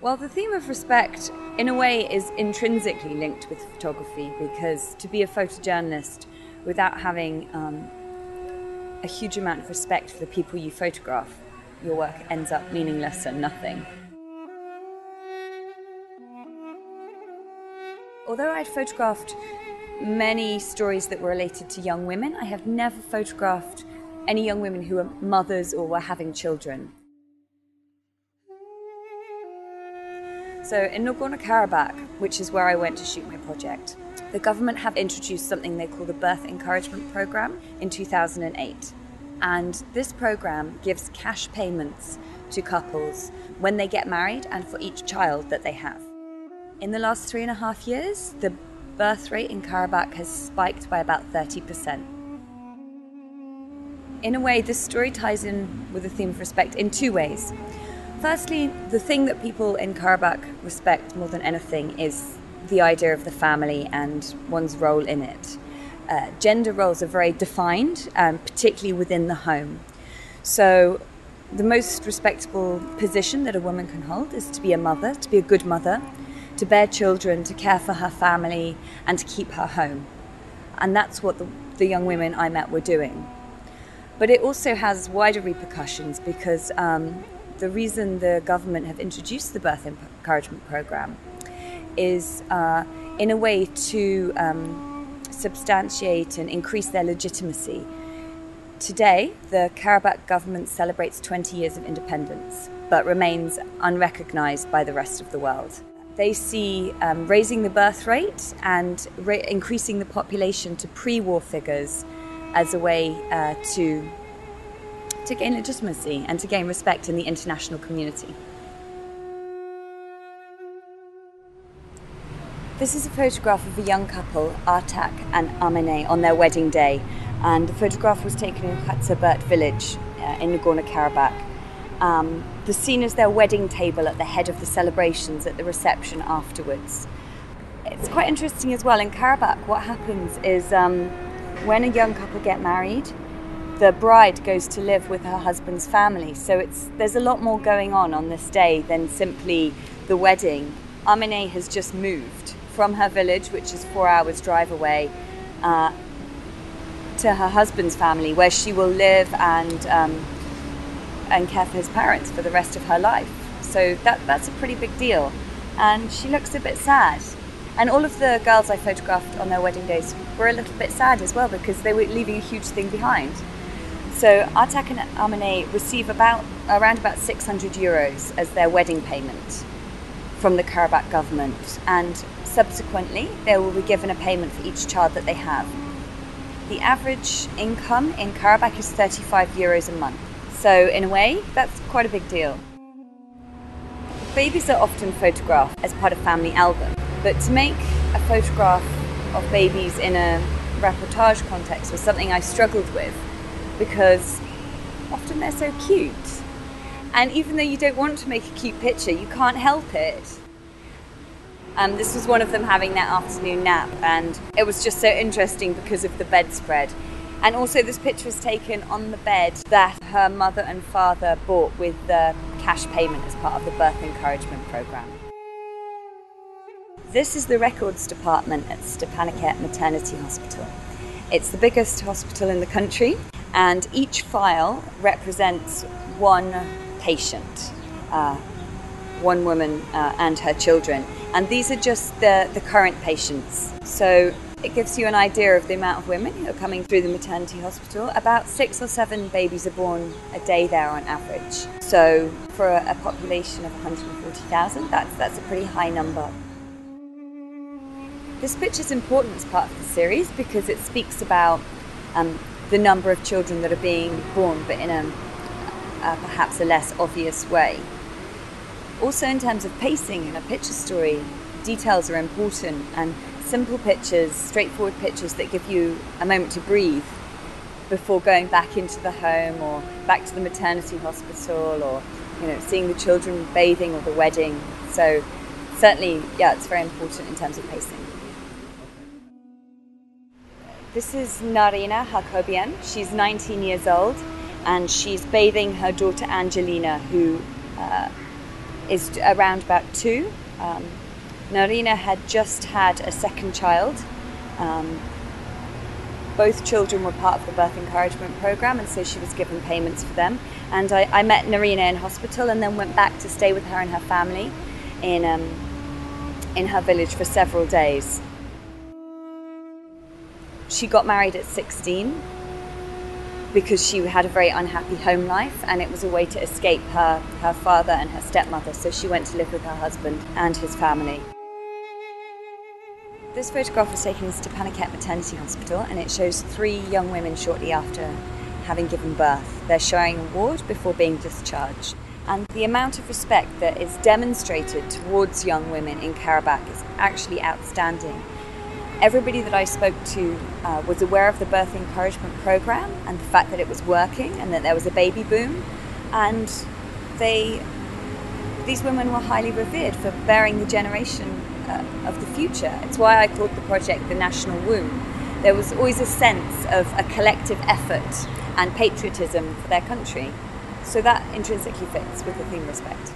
Well, the theme of respect, in a way, is intrinsically linked with photography, because to be a photojournalist without having a huge amount of respect for the people you photograph, your work ends up meaningless and nothing. Although I'd photographed many stories that were related to young women, I have never photographed any young women who were mothers or were having children. So in Nagorno-Karabakh, which is where I went to shoot my project, the government have introduced something they call the Birth Encouragement Program in 2008. And this program gives cash payments to couples when they get married and for each child that they have. In the last 3.5 years, the birth rate in Karabakh has spiked by about 30%. In a way, this story ties in with the theme of respect in two ways. Firstly, the thing that people in Karabakh respect more than anything is the idea of the family and one's role in it. Gender roles are very defined, particularly within the home. So the most respectable position that a woman can hold is to be a mother, to be a good mother, to bear children, to care for her family, and to keep her home. And that's what the young women I met were doing. But it also has wider repercussions, because the reason the government have introduced the Birth Encouragement Program is in a way to substantiate and increase their legitimacy. Today, the Karabakh government celebrates 20 years of independence, but remains unrecognized by the rest of the world. They see raising the birth rate and increasing the population to pre-war figures as a way to gain legitimacy and to gain respect in the international community. This is a photograph of a young couple, Artak and Amineh, on their wedding day, and the photograph was taken in Karabagh village in Nagorno-Karabakh. The scene is their wedding table at the head of the celebrations at the reception afterwards. It's quite interesting as well. In Karabakh, what happens is when a young couple get married, the bride goes to live with her husband's family. So there's a lot more going on this day than simply the wedding. Amineh has just moved from her village, which is 4 hours drive away, to her husband's family, where she will live and care for his parents for the rest of her life. So that's a pretty big deal. And she looks a bit sad. And all of the girls I photographed on their wedding days were a little bit sad as well, because they were leaving a huge thing behind. So Artak and Amineh receive around about 600 euros as their wedding payment from the Karabakh government. And subsequently, they will be given a payment for each child that they have. The average income in Karabakh is 35 euros a month. So in a way, that's quite a big deal. Babies are often photographed as part of family albums, but to make a photograph of babies in a reportage context was something I struggled with, because often they're so cute. And even though you don't want to make a cute picture, you can't help it. This was one of them having their afternoon nap, and it was just so interesting because of the bedspread. And also this picture was taken on the bed that her mother and father bought with the cash payment as part of the Birth Encouragement Program. This is the records department at Stepanakert Maternity Hospital. It's the biggest hospital in the country, and each file represents one patient, one woman and her children. And these are just the current patients. So it gives you an idea of the amount of women who are coming through the maternity hospital. About 6 or 7 babies are born a day there on average. So for a population of 140,000, that's a pretty high number. This picture is important as part of the series because it speaks about the number of children that are being born, but in a perhaps a less obvious way. Also, in terms of pacing in a picture story, details are important, and simple pictures, straightforward pictures that give you a moment to breathe before going back into the home or back to the maternity hospital, or seeing the children bathing or the wedding. So certainly, yeah, it's very important in terms of pacing. This is Narina Hakobian. She's 19 years old, and she's bathing her daughter Angelina, who is around about 2. Narina had just had a second child. Both children were part of the birth encouragement program, and so she was given payments for them. And I met Narina in hospital and then went back to stay with her and her family in her village for several days. She got married at 16 because she had a very unhappy home life, and it was a way to escape her father and her stepmother, so she went to live with her husband and his family. This photograph was taken in Stepanakert Maternity Hospital, and it shows 3 young women shortly after having given birth. They're sharing a ward before being discharged. And the amount of respect that is demonstrated towards young women in Karabakh is actually outstanding. Everybody that I spoke to was aware of the birth encouragement program and the fact that it was working and that there was a baby boom. And these women were highly revered for bearing the generation of the future. It's why I called the project the National Womb. There was always a sense of a collective effort and patriotism for their country. So that intrinsically fits with the theme respect.